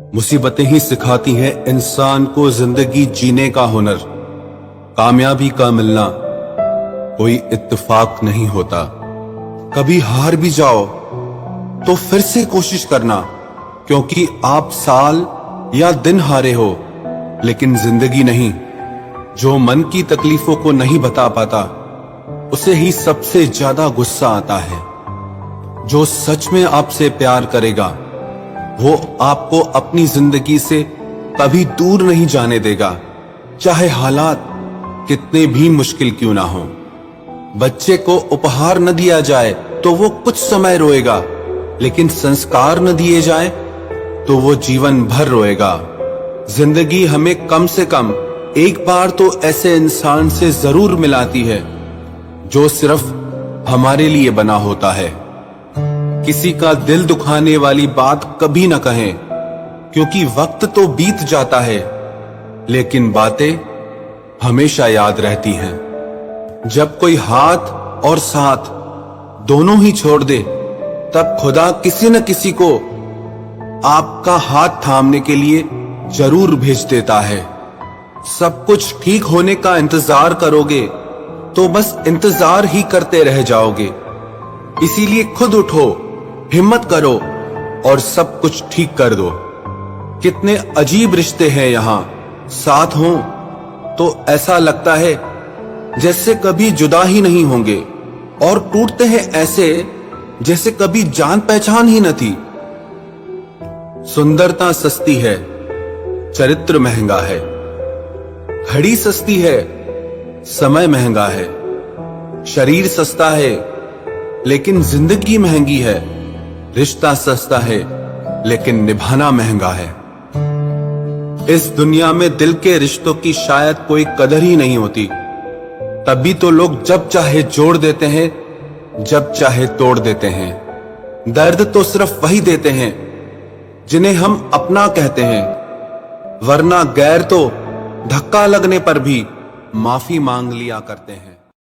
मुसीबतें ही सिखाती हैं इंसान को जिंदगी जीने का हुनर। कामयाबी का मिलना कोई इत्तेफाक नहीं होता। कभी हार भी जाओ तो फिर से कोशिश करना, क्योंकि आप साल या दिन हारे हो लेकिन जिंदगी नहीं। जो मन की तकलीफों को नहीं बता पाता उसे ही सबसे ज्यादा गुस्सा आता है। जो सच में आपसे प्यार करेगा वो आपको अपनी जिंदगी से कभी दूर नहीं जाने देगा, चाहे हालात कितने भी मुश्किल क्यों ना हो। बच्चे को उपहार न दिया जाए तो वो कुछ समय रोएगा, लेकिन संस्कार न दिए जाए तो वो जीवन भर रोएगा। जिंदगी हमें कम से कम एक बार तो ऐसे इंसान से जरूर मिलाती है जो सिर्फ हमारे लिए बना होता है। किसी का दिल दुखाने वाली बात कभी न कहें, क्योंकि वक्त तो बीत जाता है लेकिन बातें हमेशा याद रहती हैं। जब कोई हाथ और साथ दोनों ही छोड़ दे तब खुदा किसी न किसी को आपका हाथ थामने के लिए जरूर भेज देता है। सब कुछ ठीक होने का इंतजार करोगे तो बस इंतजार ही करते रह जाओगे। इसीलिए खुद उठो, हिम्मत करो और सब कुछ ठीक कर दो। कितने अजीब रिश्ते हैं यहाँ, साथ हों तो ऐसा लगता है जैसे कभी जुदा ही नहीं होंगे, और टूटते हैं ऐसे जैसे कभी जान पहचान ही न थी। सुंदरता सस्ती है, चरित्र महंगा है। घड़ी सस्ती है, समय महंगा है। शरीर सस्ता है लेकिन जिंदगी महंगी है। रिश्ता सस्ता है लेकिन निभाना महंगा है। इस दुनिया में दिल के रिश्तों की शायद कोई कदर ही नहीं होती। तभी तो लोग जब चाहे जोड़ देते हैं, जब चाहे तोड़ देते हैं। दर्द तो सिर्फ वही देते हैं जिन्हें हम अपना कहते हैं, वरना गैर तो धक्का लगने पर भी माफी मांग लिया करते हैं।